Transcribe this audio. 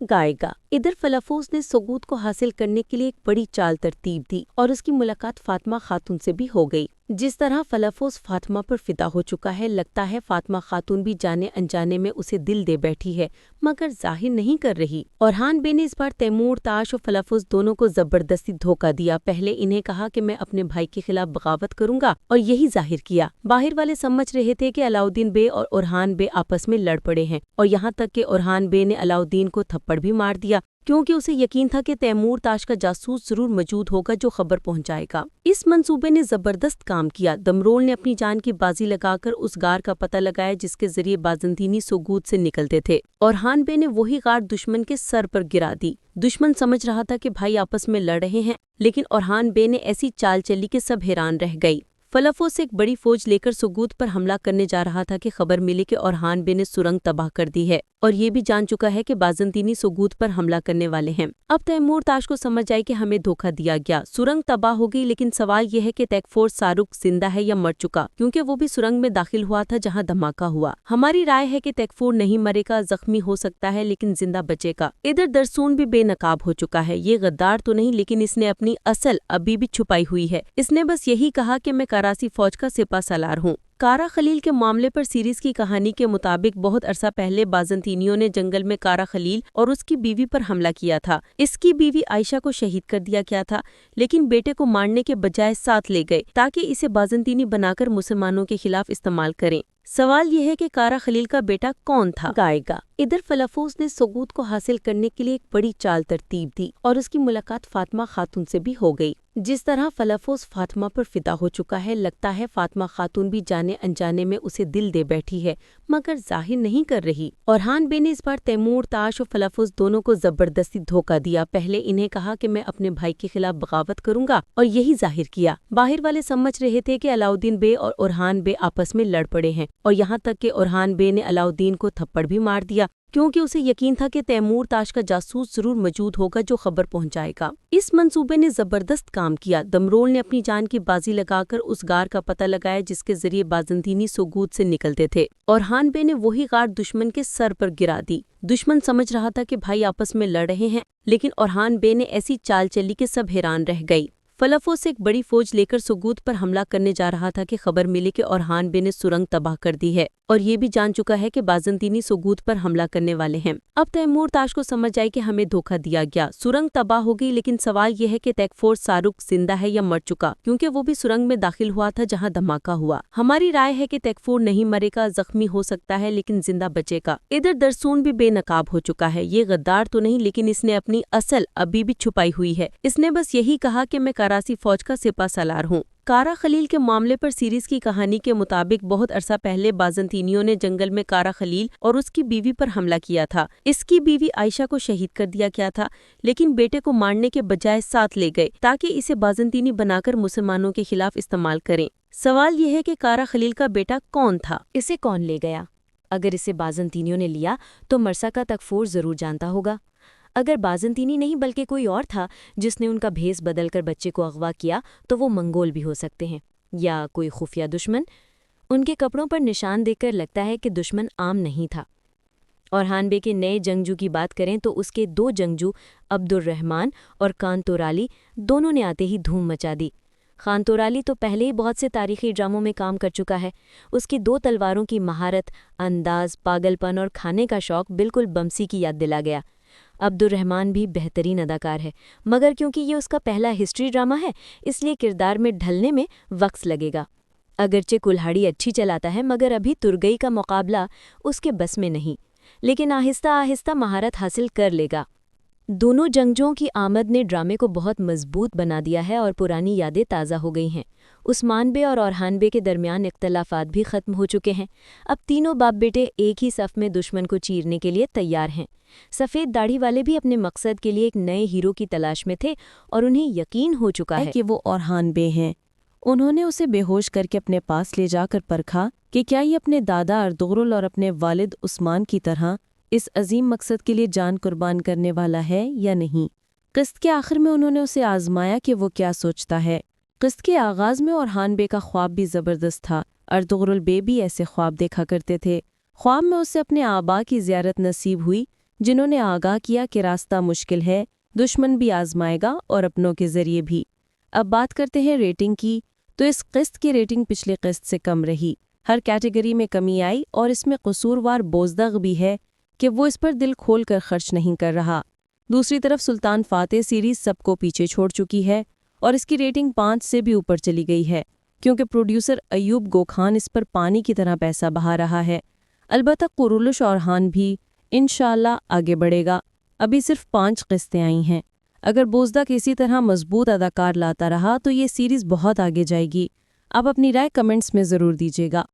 گائے گا۔ ادھر فلافوس نے ثبوت کو حاصل کرنے کے لیے ایک بڑی چال ترتیب دی اور اس کی ملاقات فاطمہ خاتون سے بھی ہو گئی۔ جس طرح فلافوس فاطمہ پر فدا ہو چکا ہے، لگتا ہے فاطمہ خاتون بھی جانے انجانے میں اسے دل دے بیٹھی ہے، مگر ظاہر نہیں کر رہی۔ اورحان بے نے اس بار تیمور تاش اور فلافوس دونوں کو زبردستی دھوکہ دیا۔ پہلے انہیں کہا کہ میں اپنے بھائی کے خلاف بغاوت کروں گا اور یہی ظاہر کیا۔ باہر والے سمجھ رہے تھے کہ علاؤالدین بے اور اورحان بے آپس میں لڑ پڑے ہیں، اور یہاں تک کہ اورحان بے نے علاؤالدین کو تھپڑ بھی مار دیا، کیونکہ اسے یقین تھا کہ تیمور تاش کا جاسوس ضرور موجود ہوگا جو خبر پہنچائے گا۔ اس منصوبے نے زبردست کام کیا۔ دمرول نے اپنی جان کی بازی لگا کر اس غار کا پتہ لگایا جس کے ذریعے بازنطینی سوگوت سے نکلتے تھے۔ اورحان بے نے وہی غار دشمن کے سر پر گرا دی۔ دشمن سمجھ رہا تھا کہ بھائی آپس میں لڑ رہے ہیں، لیکن اورحان بے نے ایسی چال چلی کہ سب حیران رہ گئی۔ فلافوس ایک بڑی فوج لے کر سوگوت پر حملہ کرنے جا رہا تھا کہ خبر ملی کہ اورحان بے نے سرنگ تباہ کر دی ہے، اور یہ بھی جان چکا ہے کہ بازنطینی سوگوت پر حملہ کرنے والے ہیں۔ اب تیمور تاش کو سمجھ آئی کہ ہمیں دھوکہ دیا گیا۔ سرنگ تباہ ہو گئی، لیکن سوال یہ ہے کہ تیکفور ساروق زندہ ہے یا مر چکا، کیونکہ وہ بھی سرنگ میں داخل ہوا تھا جہاں دھماکہ ہوا۔ ہماری رائے ہے کہ تیکفور نہیں مرے گا، زخمی ہو سکتا ہے لیکن زندہ بچے گا۔ ادھر درسون بھی بے نقاب ہو چکا ہے۔ یہ غدار تو نہیں، لیکن اس نے اپنی اصل ابھی بھی چھپائی ہوئی ہے۔ اس نے بس یہی کہا کہ میں کراسی فوج کا سپہ سالار ہوں۔ کارا خلیل کے معاملے پر سیریز کی کہانی کے مطابق بہت عرصہ پہلے بازنطینیوں نے جنگل میں کارا خلیل اور اس کی بیوی پر حملہ کیا تھا۔ اس کی بیوی عائشہ کو شہید کر دیا گیا تھا، لیکن بیٹے کو مارنے کے بجائے ساتھ لے گئے تاکہ اسے بازنطینی بنا کر مسلمانوں کے خلاف استعمال کریں۔ سوال یہ ہے کہ کارا خلیل کا بیٹا کون تھا؟ گائے گا۔ ادھر فلافوس نے ثبوت کو حاصل کرنے کے لیے ایک بڑی چال ترتیب دی اور اس کی ملاقات فاطمہ خاتون سے بھی ہو گئی۔ جس طرح فلافوس فاطمہ پر فدا ہو چکا ہے، لگتا ہے فاطمہ خاتون بھی جانے انجانے میں اسے دل دے بیٹھی ہے، مگر ظاہر نہیں کر رہی۔ اورحان بے نے اس بار تیمور تاش اور فلافوس دونوں کو زبردستی دھوکہ دیا۔ پہلے انہیں کہا کہ میں اپنے بھائی کے خلاف بغاوت کروں گا اور یہی ظاہر کیا۔ باہر والے سمجھ رہے تھے کہ علاؤالدین بے اور اورحان بے آپس میں لڑ پڑے ہیں، اور یہاں تک کہ اورحان بے نے علاؤالدین کو تھپڑ بھی مار دیا، کیونکہ اسے یقین تھا کہ تیمور تاش کا جاسوس ضرور موجود ہوگا جو خبر پہنچائے گا۔ اس منصوبے نے زبردست کام کیا۔ دمرول نے اپنی جان کی بازی لگا کر اس غار کا پتہ لگایا جس کے ذریعے بازنطینی سوگوت سے نکلتے تھے۔ اورحان بے نے وہی غار دشمن کے سر پر گرا دی۔ دشمن سمجھ رہا تھا کہ بھائی آپس میں لڑ رہے ہیں، لیکن اورحان بے نے ایسی چال چلی کہ سب حیران رہ گئی۔ فلافوس ایک بڑی فوج لے کر سوگوت پر حملہ کرنے جا رہا تھا کہ خبر ملی کہ اورحان بے نے سرنگ تباہ کر دی ہے، اور یہ بھی جان چکا ہے کہ بازنطینی سوگوت پر حملہ کرنے والے ہیں۔ اب تیمور تاش کو سمجھ آئی کہ ہمیں دھوکہ دیا گیا۔ سرنگ تباہ ہو گئی، لیکن سوال یہ ہے کہ تیکفور ساروق زندہ ہے یا مر چکا، کیونکہ وہ بھی سرنگ میں داخل ہوا تھا جہاں دھماکہ ہوا۔ ہماری رائے ہے کہ تیکفور نہیں مرے گا، زخمی ہو سکتا ہے لیکن زندہ بچے گا۔ ادھر درسون بھی بے نقاب ہو چکا ہے۔ یہ غدار تو نہیں، لیکن اس نے اپنی اصل ابھی بھی چھپائی ہوئی ہے۔ اس نے بس یہی کہا کہ میں کراسی فوج کا سپہ سالار ہوں۔ کارا خلیل کے معاملے پر سیریز کی کہانی کے مطابق بہت عرصہ پہلے بازنطینیوں نے جنگل میں کارا خلیل اور اس کی بیوی پر حملہ کیا تھا۔ اس کی بیوی عائشہ کو شہید کر دیا گیا تھا، لیکن بیٹے کو مارنے کے بجائے ساتھ لے گئے تاکہ اسے بازنطینی بنا کر مسلمانوں کے خلاف استعمال کریں۔ سوال یہ ہے کہ کارا خلیل کا بیٹا کون تھا؟ اسے کون لے گیا؟ اگر اسے بازنطینیوں نے لیا تو مرسا کا تکفور ضرور جانتا ہوگا۔ اگر بازنطینی نہیں بلکہ کوئی اور تھا جس نے ان کا بھیس بدل کر بچے کو اغوا کیا تو وہ منگول بھی ہو سکتے ہیں، یا کوئی خفیہ دشمن۔ ان کے کپڑوں پر نشان دیکھ کر لگتا ہے کہ دشمن عام نہیں تھا۔ اورحان بے کے نئے جنگجو کی بات کریں تو اس کے 2 جنگجو عبد الرحمن اور خان تورالی دونوں نے آتے ہی دھوم مچا دی۔ خان تورالی تو پہلے ہی بہت سے تاریخی ڈراموں میں کام کر چکا ہے۔ اس کی 2 تلواروں کی مہارت، انداز، پاگل پن اور کھانے کا شوق بالکل بمسی کی یاد دلا گیا۔ عبد الرحمن بھی بہترین اداکار ہے، مگر کیونکہ یہ اس کا پہلا ہسٹری ڈرامہ ہے اس لیے کردار میں ڈھلنے میں وقت لگے گا۔ اگرچہ کلہاڑی اچھی چلاتا ہے مگر ابھی ترگئی کا مقابلہ اس کے بس میں نہیں، لیکن آہستہ آہستہ مہارت حاصل کر لے گا۔ دونوں جنگجوؤں کی آمد نے ڈرامے کو بہت مضبوط بنا دیا ہے اور پرانی یادیں تازہ ہو گئی ہیں۔ عثمان بے اور اورحان بے کے درمیان اختلافات بھی ختم ہو چکے ہیں۔ اب تینوں باپ بیٹے ایک ہی صف میں دشمن کو چیرنے کے لیے تیار ہیں۔ سفید داڑھی والے بھی اپنے مقصد کے لیے ایک نئے ہیرو کی تلاش میں تھے اور انہیں یقین ہو چکا ہے کہ وہ اورحان بے ہیں۔ انہوں نے اسے بے ہوش کر کے اپنے پاس لے جا کر پرکھا کہ کیا یہ اپنے دادا ارطغرل اور اپنے والد عثمان کی طرح اس عظیم مقصد کے لیے جان قربان کرنے والا ہے یا نہیں۔ قسط کے آخر میں انہوں نے اسے آزمایا کہ وہ کیا سوچتا ہے۔ قسط کے آغاز میں اورحان بے کا خواب بھی زبردست تھا۔ ارطغرل بے بھی ایسے خواب دیکھا کرتے تھے۔ خواب میں اسے اپنے آبا کی زیارت نصیب ہوئی جنہوں نے آگاہ کیا کہ راستہ مشکل ہے، دشمن بھی آزمائے گا اور اپنوں کے ذریعے بھی۔ اب بات کرتے ہیں ریٹنگ کی، تو اس قسط کی ریٹنگ پچھلی قسط سے کم رہی، ہر کیٹیگری میں کمی آئی، اور اس میں قصوروار بوزدغ بھی ہے کہ وہ اس پر دل کھول کر خرچ نہیں کر رہا۔ دوسری طرف سلطان فاتح سیریز سب کو پیچھے چھوڑ چکی ہے اور اس کی ریٹنگ 5 سے بھی اوپر چلی گئی ہے، کیونکہ پروڈیوسر ایوب گوکھان اس پر پانی کی طرح پیسہ بہا رہا ہے۔ البتہ قرولش اورحان بھی انشاءاللہ آگے بڑھے گا، ابھی صرف 5 قسطیں آئی ہیں۔ اگر بوزدغ اسی طرح مضبوط اداکار لاتا رہا تو یہ سیریز بہت آگے جائے گی۔ آپ اپنی رائے کمنٹس میں ضرور دیجیے گا۔